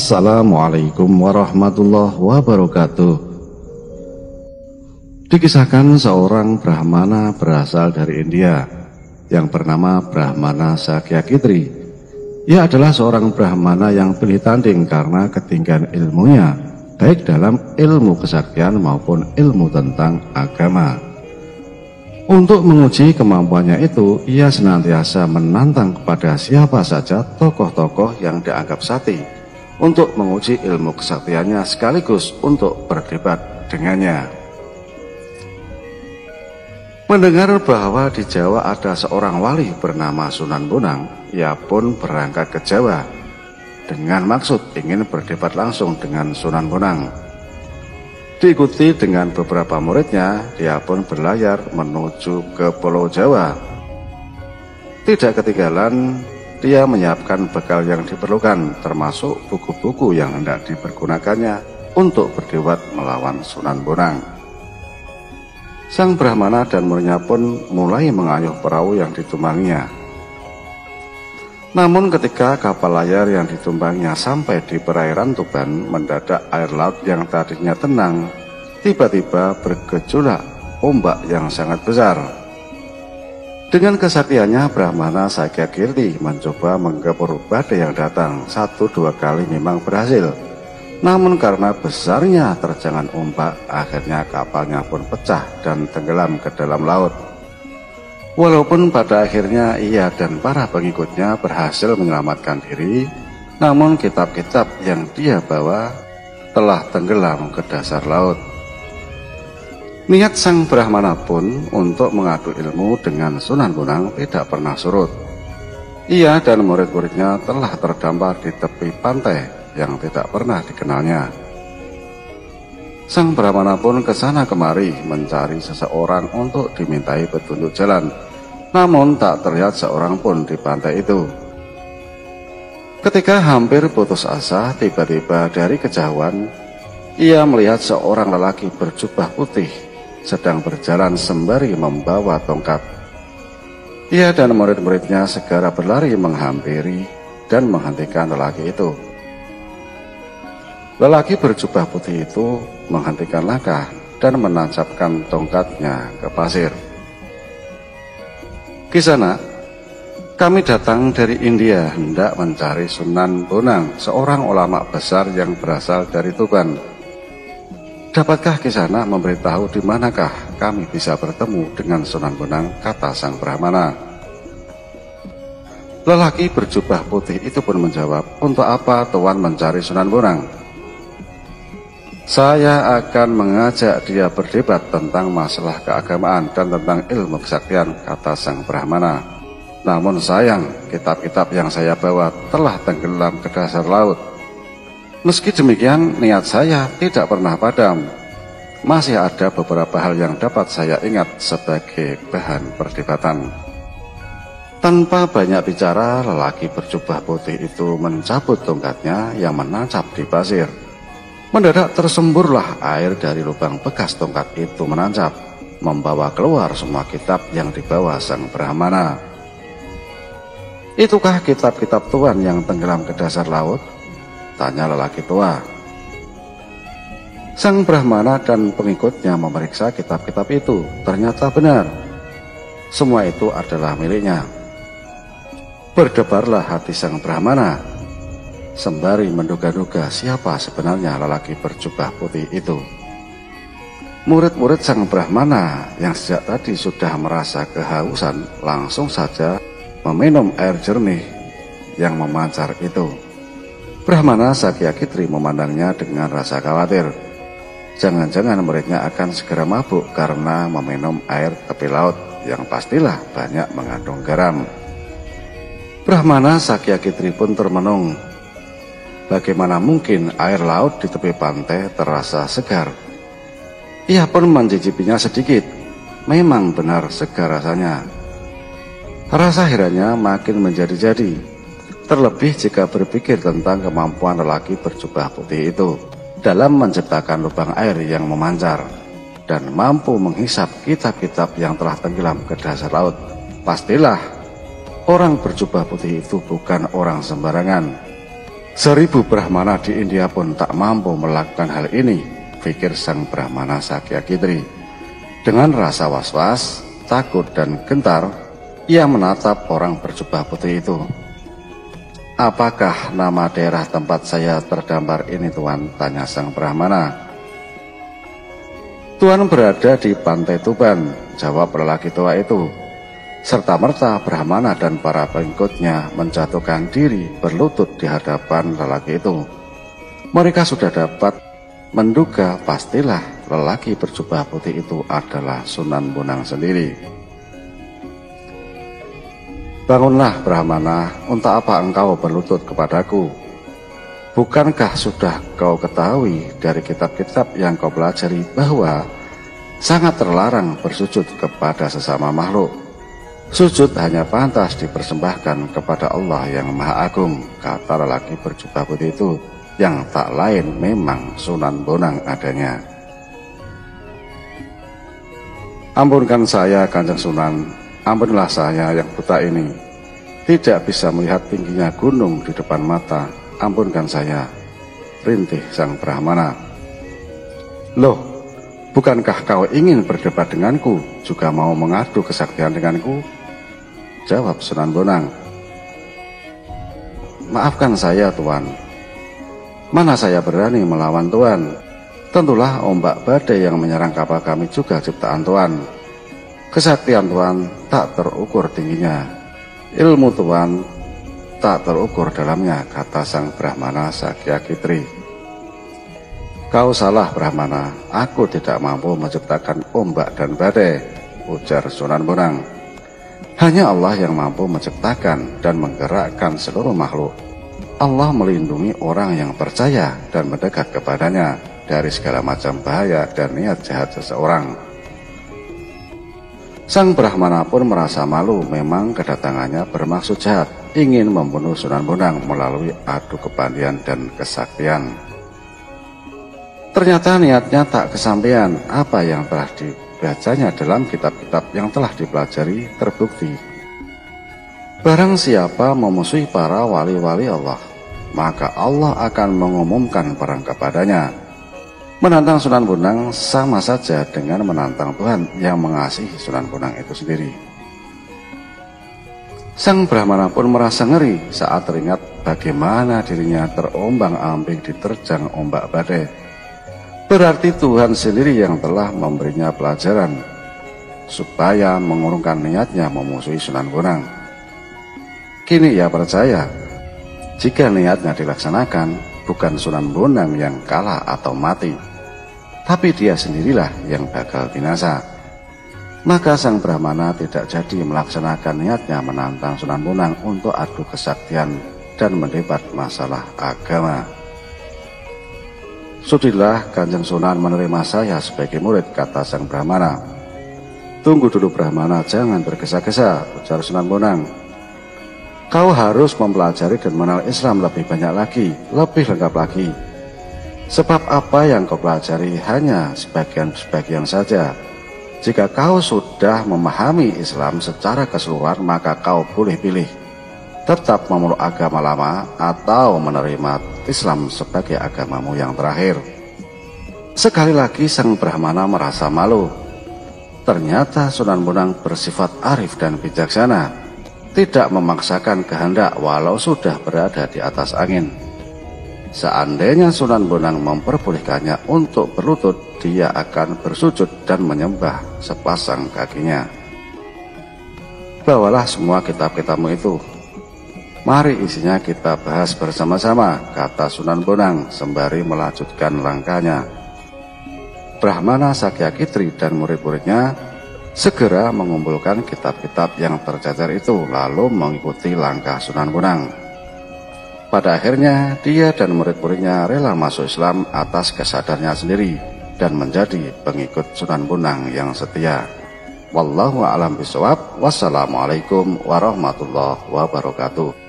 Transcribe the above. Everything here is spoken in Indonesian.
Assalamualaikum warahmatullahi wabarakatuh. Dikisahkan seorang Brahmana berasal dari India yang bernama Brahmana Sakyakitri. Ia adalah seorang Brahmana yang pilih tanding karena ketinggian ilmunya, baik dalam ilmu kesaktian maupun ilmu tentang agama. Untuk menguji kemampuannya itu, ia senantiasa menantang kepada siapa saja tokoh-tokoh yang dianggap sakti untuk menguji ilmu kesaktiannya sekaligus untuk berdebat dengannya. Mendengar bahwa di Jawa ada seorang wali bernama Sunan Bonang, ia pun berangkat ke Jawa dengan maksud ingin berdebat langsung dengan Sunan Bonang. Diikuti dengan beberapa muridnya, dia pun berlayar menuju ke Pulau Jawa. Tidak ketinggalan, dia menyiapkan bekal yang diperlukan, termasuk buku-buku yang hendak dipergunakannya untuk berdebat melawan Sunan Bonang. Sang Brahmana dan muridnya pun mulai mengayuh perahu yang ditumpanginya. Namun ketika kapal layar yang ditumpanginya sampai di perairan Tuban, mendadak air laut yang tadinya tenang tiba-tiba bergejolak ombak yang sangat besar. Dengan kesaktiannya, Brahmana Sakyakitri mencoba menggempur badai yang datang. 1-2 kali memang berhasil, namun karena besarnya terjangan ombak, akhirnya kapalnya pun pecah dan tenggelam ke dalam laut. Walaupun pada akhirnya ia dan para pengikutnya berhasil menyelamatkan diri, namun kitab-kitab yang dia bawa telah tenggelam ke dasar laut. Niat sang Brahmana pun untuk mengadu ilmu dengan Sunan Bonang tidak pernah surut. Ia dan murid-muridnya telah terdampar di tepi pantai yang tidak pernah dikenalnya. Sang Brahmana pun kesana kemari mencari seseorang untuk dimintai petunjuk jalan, namun tak terlihat seorang pun di pantai itu. Ketika hampir putus asa, tiba-tiba dari kejauhan ia melihat seorang lelaki berjubah putih sedang berjalan sembari membawa tongkat. Ia dan murid-muridnya segera berlari menghampiri dan menghentikan lelaki itu. Lelaki berjubah putih itu menghentikan langkah dan menancapkan tongkatnya ke pasir. "Kisana, kami datang dari India hendak mencari Sunan Bonang, seorang ulama besar yang berasal dari Tuban. Dapatkah Kisana memberitahu di manakah kami bisa bertemu dengan Sunan Bonang?" kata sang Brahmana. Lelaki berjubah putih itu pun menjawab, "Untuk apa Tuan mencari Sunan Bonang? Saya akan mengajak dia berdebat tentang masalah keagamaan dan tentang ilmu kesaktian," kata sang Brahmana. "Namun sayang, kitab-kitab yang saya bawa telah tenggelam ke dasar laut. Meski demikian, niat saya tidak pernah padam. Masih ada beberapa hal yang dapat saya ingat sebagai bahan perdebatan." Tanpa banyak bicara, lelaki berjubah putih itu mencabut tongkatnya yang menancap di pasir. Mendadak tersemburlah air dari lubang bekas tongkat itu menancap, membawa keluar semua kitab yang dibawa sang Brahmana. "Itukah kitab-kitab Tuan yang tenggelam ke dasar laut?" tanya lelaki tua. Sang Brahmana dan pengikutnya memeriksa kitab-kitab itu. Ternyata benar, semua itu adalah miliknya. Berdebarlah hati sang Brahmana sembari menduga-duga siapa sebenarnya lelaki berjubah putih itu. Murid-murid sang Brahmana yang sejak tadi sudah merasa kehausan langsung saja meminum air jernih yang memancar itu. Brahmana Sakyakitri memandangnya dengan rasa khawatir. Jangan-jangan muridnya akan segera mabuk karena meminum air tepi laut yang pastilah banyak mengandung garam. Brahmana Sakyakitri pun termenung. Bagaimana mungkin air laut di tepi pantai terasa segar? Ia pun mencicipinya sedikit. Memang benar segar rasanya. Rasa herannya makin menjadi-jadi. Terlebih jika berpikir tentang kemampuan lelaki berjubah putih itu dalam menciptakan lubang air yang memancar dan mampu menghisap kitab-kitab yang telah tenggelam ke dasar laut. Pastilah orang berjubah putih itu bukan orang sembarangan. 1000 Brahmana di India pun tak mampu melakukan hal ini, pikir sang Brahmana Sakyakitri. Dengan rasa was-was, takut dan gentar, ia menatap orang berjubah putih itu. "Apakah nama daerah tempat saya terdampar ini, Tuan?" tanya sang Brahmana. "Tuan berada di Pantai Tuban," jawab lelaki tua itu. Serta-merta Brahmana dan para pengikutnya menjatuhkan diri berlutut di hadapan lelaki itu. Mereka sudah dapat menduga pastilah lelaki berjubah putih itu adalah Sunan Bonang sendiri. "Bangunlah Brahmana, untuk apa engkau berlutut kepadaku? Bukankah sudah kau ketahui dari kitab-kitab yang kau pelajari bahwa sangat terlarang bersujud kepada sesama makhluk? Sujud hanya pantas dipersembahkan kepada Allah yang Maha Agung," kata lelaki berjubah putih itu, yang tak lain memang Sunan Bonang adanya. "Ampunkan saya, Kanjeng Sunan, ampunilah saya yang buta ini, tidak bisa melihat tingginya gunung di depan mata, ampunkan saya," rintih sang Brahmana. "Loh, bukankah kau ingin berdebat denganku, juga mau mengadu kesaktian denganku?" jawab Sunan Bonang. "Maafkan saya, Tuan. Mana saya berani melawan Tuan? Tentulah ombak badai yang menyerang kapal kami juga ciptaan Tuan. Kesaktian Tuan tak terukur tingginya, ilmu Tuan tak terukur dalamnya," kata sang Brahmana Sakyakitri. "Kau salah, Brahmana, aku tidak mampu menciptakan ombak dan badai," ujar Sunan Bonang. "Hanya Allah yang mampu menciptakan dan menggerakkan seluruh makhluk. Allah melindungi orang yang percaya dan mendekat kepadanya dari segala macam bahaya dan niat jahat seseorang." Sang Brahmana pun merasa malu, memang kedatangannya bermaksud jahat, ingin membunuh Sunan Bonang melalui adu kepandian dan kesaktian. Ternyata niatnya tak kesampaian. Apa yang telah dibacanya dalam kitab-kitab yang telah dipelajari terbukti. Barang siapa memusuhi para wali-wali Allah, maka Allah akan mengumumkan perang kepadanya. Menantang Sunan Bonang sama saja dengan menantang Tuhan yang mengasihi Sunan Bonang itu sendiri. Sang Brahmana pun merasa ngeri saat teringat bagaimana dirinya terombang-ambing diterjang ombak badai. Berarti Tuhan sendiri yang telah memberinya pelajaran supaya mengurungkan niatnya memusuhi Sunan Bonang. Kini ia percaya, jika niatnya dilaksanakan, bukan Sunan Bonang yang kalah atau mati, tapi dia sendirilah yang bakal binasa. Maka sang Brahmana tidak jadi melaksanakan niatnya menantang Sunan Bonang untuk adu kesaktian dan mendebat masalah agama. "Sudilah Kanjeng Sunan menerima saya sebagai murid," kata sang Brahmana. "Tunggu dulu Brahmana, jangan bergesa-gesa," ujar Sunan Bonang. "Kau harus mempelajari dan mengenal Islam lebih banyak lagi, lebih lengkap lagi. Sebab apa yang kau pelajari hanya sebagian-sebagian saja. Jika kau sudah memahami Islam secara keseluruhan, maka kau boleh pilih tetap memeluk agama lama atau menerima Islam sebagai agamamu yang terakhir." Sekali lagi sang Brahmana merasa malu. Ternyata Sunan Bonang bersifat arif dan bijaksana, tidak memaksakan kehendak walau sudah berada di atas angin. Seandainya Sunan Bonang memperbolehkannya untuk berlutut, dia akan bersujud dan menyembah sepasang kakinya. "Bawalah semua kitab-kitabmu itu, mari isinya kita bahas bersama-sama," kata Sunan Bonang sembari melanjutkan langkahnya. Brahmana Sakyakitri dan murid-muridnya segera mengumpulkan kitab-kitab yang tercecer itu, lalu mengikuti langkah Sunan Bonang. Pada akhirnya dia dan murid-muridnya rela masuk Islam atas kesadarannya sendiri dan menjadi pengikut Sunan Bonang yang setia. Wallahu a'lam bishawab. Wassalamualaikum warahmatullahi wabarakatuh.